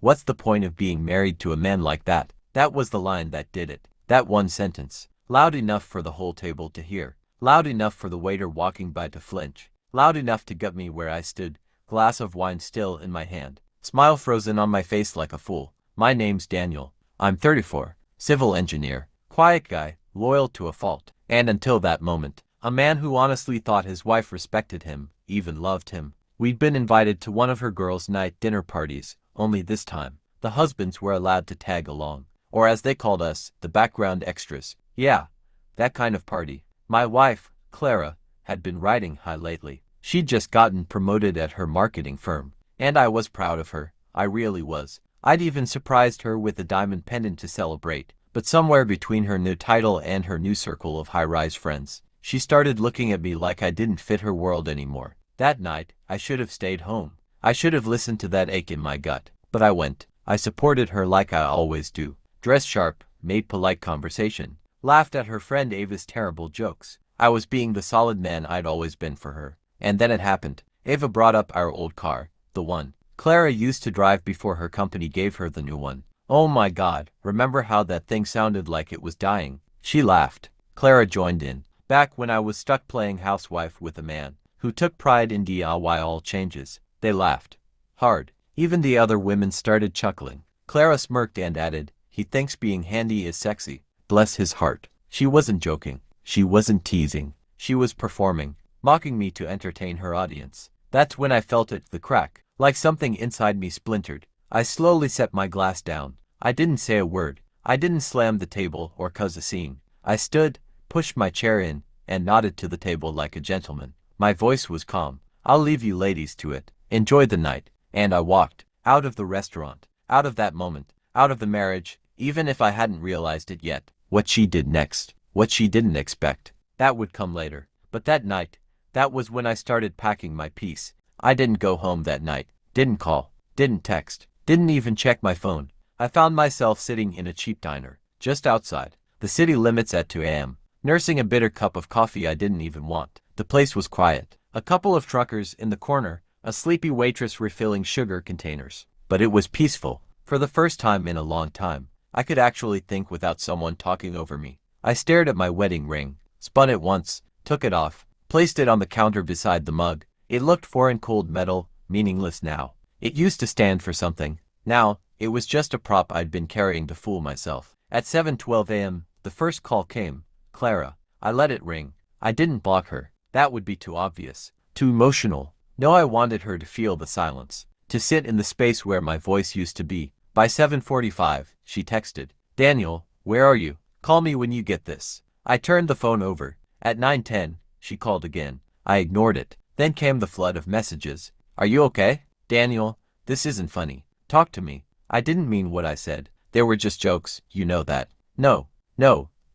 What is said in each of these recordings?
What's the point of being married to a man like that? That was the line that did it. That one sentence. Loud enough for the whole table to hear. Loud enough for the waiter walking by to flinch. Loud enough to gut me where I stood, glass of wine still in my hand. Smile frozen on my face like a fool. My name's Daniel. I'm 34. Civil engineer. Quiet guy, loyal to a fault. And until that moment, a man who honestly thought his wife respected him, even loved him. We'd been invited to one of her girls' night dinner parties, only this time, the husbands were allowed to tag along. Or as they called us, the background extras. Yeah, that kind of party. My wife, Clara, had been riding high lately. She'd just gotten promoted at her marketing firm. And I was proud of her. I really was. I'd even surprised her with a diamond pendant to celebrate. But somewhere between her new title and her new circle of high-rise friends, she started looking at me like I didn't fit her world anymore. That night, I should have stayed home. I should have listened to that ache in my gut. But I went. I supported her like I always do. Dressed sharp, made polite conversation. Laughed at her friend Ava's terrible jokes. I was being the solid man I'd always been for her. And then it happened. Ava brought up our old car, the one Clara used to drive before her company gave her the new one. Oh my God, remember how that thing sounded like it was dying? She laughed. Clara joined in. Back when I was stuck playing housewife with a man who took pride in DIY all changes, they laughed. Hard. Even the other women started chuckling. Clara smirked and added, "He thinks being handy is sexy." Bless his heart. She wasn't joking. She wasn't teasing. She was performing, mocking me to entertain her audience. That's when I felt it, the crack, like something inside me splintered. I slowly set my glass down. I didn't say a word. I didn't slam the table or cause a scene. I stood, pushed my chair in, and nodded to the table like a gentleman. My voice was calm. "I'll leave you ladies to it. Enjoy the night." And I walked out of the restaurant, out of that moment, out of the marriage, even if I hadn't realized it yet. What she did next, what she didn't expect, that would come later. But that night, that was when I started packing my piece. I didn't go home that night, didn't call, didn't text, didn't even check my phone. I found myself sitting in a cheap diner, just outside the city limits at 2 a.m., nursing a bitter cup of coffee I didn't even want. The place was quiet. A couple of truckers in the corner, a sleepy waitress refilling sugar containers. But it was peaceful. For the first time in a long time, I could actually think without someone talking over me. I stared at my wedding ring, spun it once, took it off, placed it on the counter beside the mug. It looked foreign, cold metal, meaningless now. It used to stand for something. Now, it was just a prop I'd been carrying to fool myself. At 7:12 a.m., the first call came. Clara. I let it ring. I didn't block her. That would be too obvious. Too emotional. No, I wanted her to feel the silence. To sit in the space where my voice used to be. By 7:45, she texted, "Daniel, where are you? Call me when you get this." I turned the phone over. At 9:10, she called again. I ignored it. Then came the flood of messages. "Are you okay? Daniel, this isn't funny. Talk to me." I didn't mean what I said. They were just jokes, you know that. No,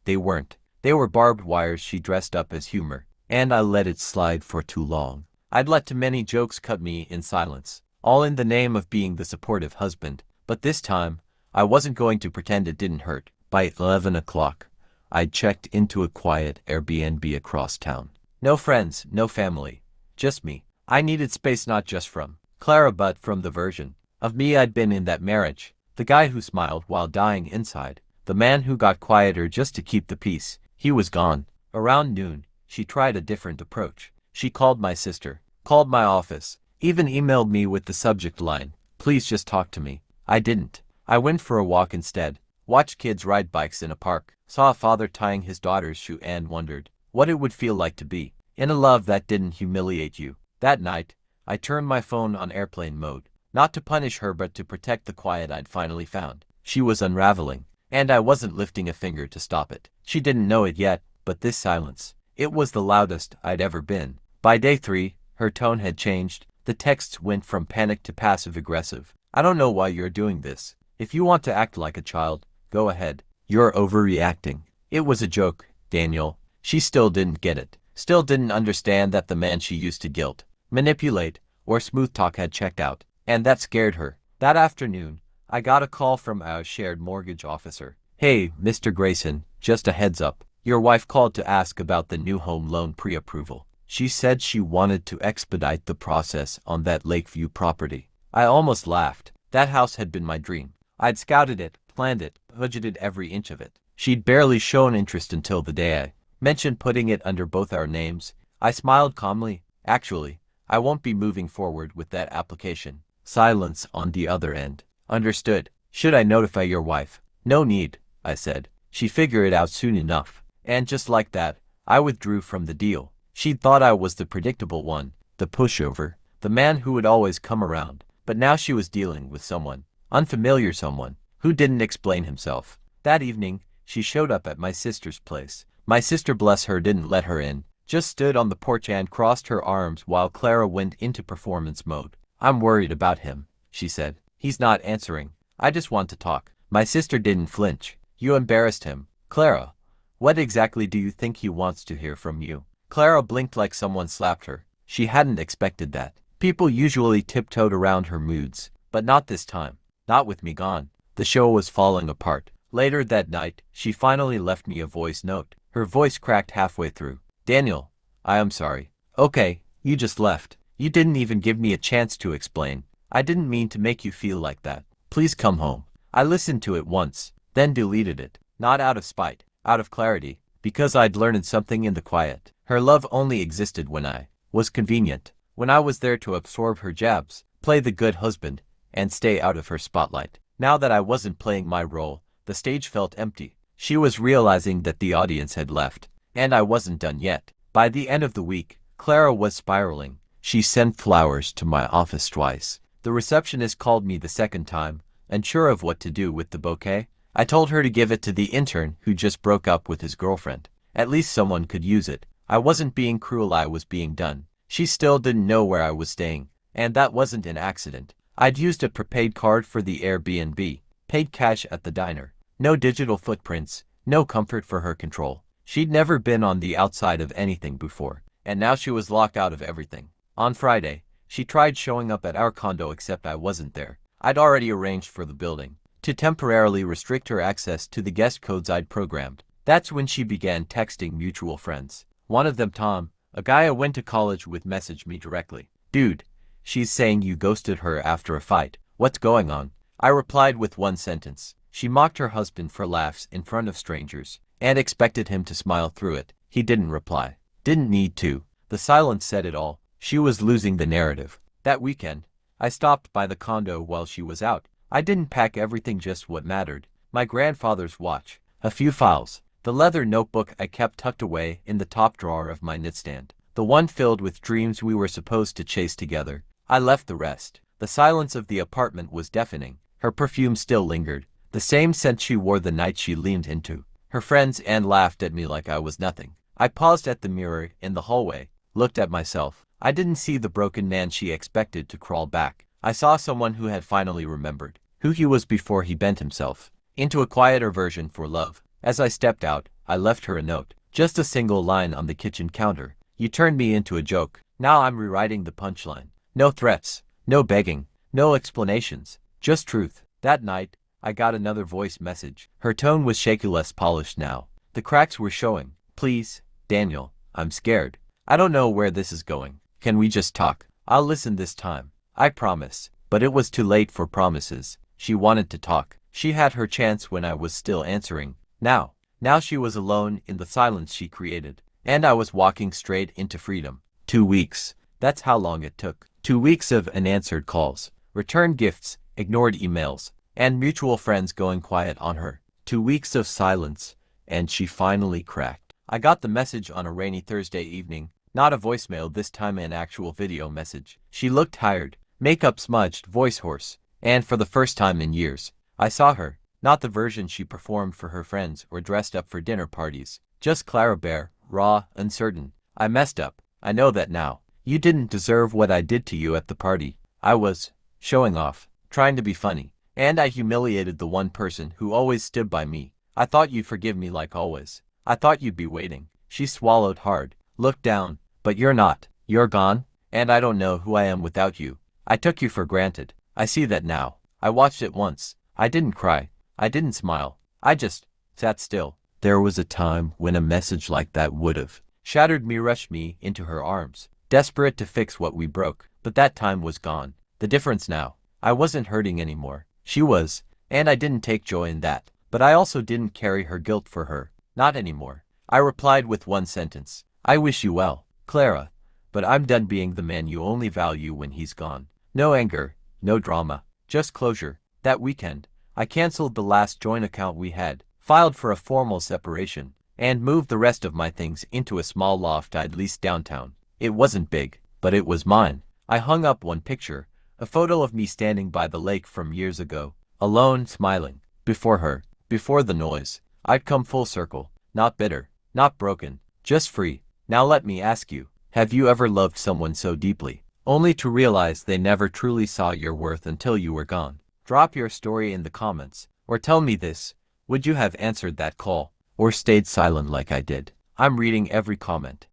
they weren't. They were barbed wires she dressed up as humor. And I let it slide for too long. I'd let too many jokes cut me in silence, all in the name of being the supportive husband. But this time, I wasn't going to pretend it didn't hurt. By 11 o'clock, I'd checked into a quiet Airbnb across town. No friends, no family, just me. I needed space not just from Clara but from the version of me I'd been in that marriage. The guy who smiled while dying inside. The man who got quieter just to keep the peace. He was gone. Around noon, she tried a different approach. She called my sister, called my office, even emailed me with the subject line, "Please just talk to me." I didn't. I went for a walk instead, watched kids ride bikes in a park, saw a father tying his daughter's shoe and wondered what it would feel like to be in a love that didn't humiliate you. That night, I turned my phone on airplane mode, not to punish her but to protect the quiet I'd finally found. She was unraveling, and I wasn't lifting a finger to stop it. She didn't know it yet, but this silence, it was the loudest I'd ever been. By day 3, her tone had changed. The texts went from panic to passive-aggressive. "I don't know why you're doing this. If you want to act like a child, go ahead. You're overreacting." It was a joke, Daniel. She still didn't get it. Still didn't understand that the man she used to guilt, manipulate, or smooth talk had checked out. And that scared her. That afternoon, I got a call from our shared mortgage officer. "Hey, Mr. Grayson, just a heads up. Your wife called to ask about the new home loan pre-approval. She said she wanted to expedite the process on that Lakeview property." I almost laughed. That house had been my dream. I'd scouted it, planned it, budgeted every inch of it. She'd barely shown interest until the day I mentioned putting it under both our names. I smiled calmly. Actually, I won't be moving forward with that application. Silence on the other end. Understood. Should I notify your wife? No need, I said. She'd figure it out soon enough. And just like that, I withdrew from the deal. She'd thought I was the predictable one, the pushover, the man who would always come around. But now she was dealing with someone, unfamiliar someone, who didn't explain himself. That evening, she showed up at my sister's place. My sister, bless her, didn't let her in, just stood on the porch and crossed her arms while Clara went into performance mode. I'm worried about him, she said. He's not answering. I just want to talk. My sister didn't flinch. You embarrassed him. Clara, what exactly do you think he wants to hear from you? Clara blinked like someone slapped her. She hadn't expected that. People usually tiptoed around her moods, but not this time. Not with me gone. The show was falling apart. Later that night, she finally left me a voice note. Her voice cracked halfway through. Daniel, I am sorry. Okay, you just left. You didn't even give me a chance to explain. I didn't mean to make you feel like that. Please come home. I listened to it once, then deleted it. Not out of spite, out of clarity, because I'd learned something in the quiet. Her love only existed when I was convenient, when I was there to absorb her jabs, play the good husband, and stay out of her spotlight. Now that I wasn't playing my role, the stage felt empty. She was realizing that the audience had left, and I wasn't done yet. By the end of the week, Clara was spiraling. She sent flowers to my office twice. The receptionist called me the second time, unsure of what to do with the bouquet. I told her to give it to the intern who just broke up with his girlfriend. At least someone could use it. I wasn't being cruel, I was being done. She still didn't know where I was staying, and that wasn't an accident. I'd used a prepaid card for the Airbnb, paid cash at the diner. No digital footprints, no comfort for her control. She'd never been on the outside of anything before, and now she was locked out of everything. On Friday, she tried showing up at our condo, except I wasn't there. I'd already arranged for the building to temporarily restrict her access to the guest codes I'd programmed. That's when she began texting mutual friends. One of them, Tom, a guy I went to college with, messaged me directly. Dude, she's saying you ghosted her after a fight. What's going on? I replied with one sentence. She mocked her husband for laughs in front of strangers, and expected him to smile through it. He didn't reply. Didn't need to. The silence said it all. She was losing the narrative. That weekend, I stopped by the condo while she was out. I didn't pack everything, just what mattered. My grandfather's watch, a few files, the leather notebook I kept tucked away in the top drawer of my nightstand, the one filled with dreams we were supposed to chase together. I left the rest. The silence of the apartment was deafening. Her perfume still lingered, the same scent she wore the night she leaned into her friends and laughed at me like I was nothing. I paused at the mirror in the hallway, looked at myself. I didn't see the broken man she expected to crawl back. I saw someone who had finally remembered who he was before he bent himself into a quieter version for love. As I stepped out, I left her a note, just a single line on the kitchen counter. You turned me into a joke. Now I'm rewriting the punchline. No threats, no begging, no explanations, just truth. That night, I got another voice message. Her tone was shaky, less polished now. The cracks were showing. Please, Daniel, I'm scared. I don't know where this is going. Can we just talk? I'll listen this time. I promise. But it was too late for promises. She wanted to talk. She had her chance when I was still answering. Now she was alone in the silence she created. And I was walking straight into freedom. 2 weeks. That's how long it took. 2 weeks of unanswered calls, returned gifts, ignored emails, and mutual friends going quiet on her. 2 weeks of silence, and she finally cracked. I got the message on a rainy Thursday evening. Not a voicemail this time, an actual video message. She looked tired, makeup smudged, voice hoarse, and for the first time in years, I saw her. Not the version she performed for her friends or dressed up for dinner parties. Just Clara, bare, raw, uncertain. I messed up. I know that now. You didn't deserve what I did to you at the party. I was showing off, trying to be funny, and I humiliated the one person who always stood by me. I thought you'd forgive me like always. I thought you'd be waiting. She swallowed hard, looked down. But you're not. You're gone, and I don't know who I am without you. I took you for granted. I see that now. I watched it once. I didn't cry. I didn't smile. I just sat still. There was a time when a message like that would've shattered me, rushed me into her arms, desperate to fix what we broke. But that time was gone. The difference now, I wasn't hurting anymore. She was, and I didn't take joy in that. But I also didn't carry her guilt for her. Not anymore. I replied with one sentence. I wish you well, Clara, but I'm done being the man you only value when he's gone. No anger, no drama, just closure. That weekend, I canceled the last joint account we had, filed for a formal separation, and moved the rest of my things into a small loft I'd leased downtown. It wasn't big, but it was mine. I hung up one picture, a photo of me standing by the lake from years ago, alone, smiling, before her, before the noise. I'd come full circle, not bitter, not broken, just free. Now let me ask you, have you ever loved someone so deeply, only to realize they never truly saw your worth until you were gone? Drop your story in the comments, or tell me this: would you have answered that call, or stayed silent like I did? I'm reading every comment.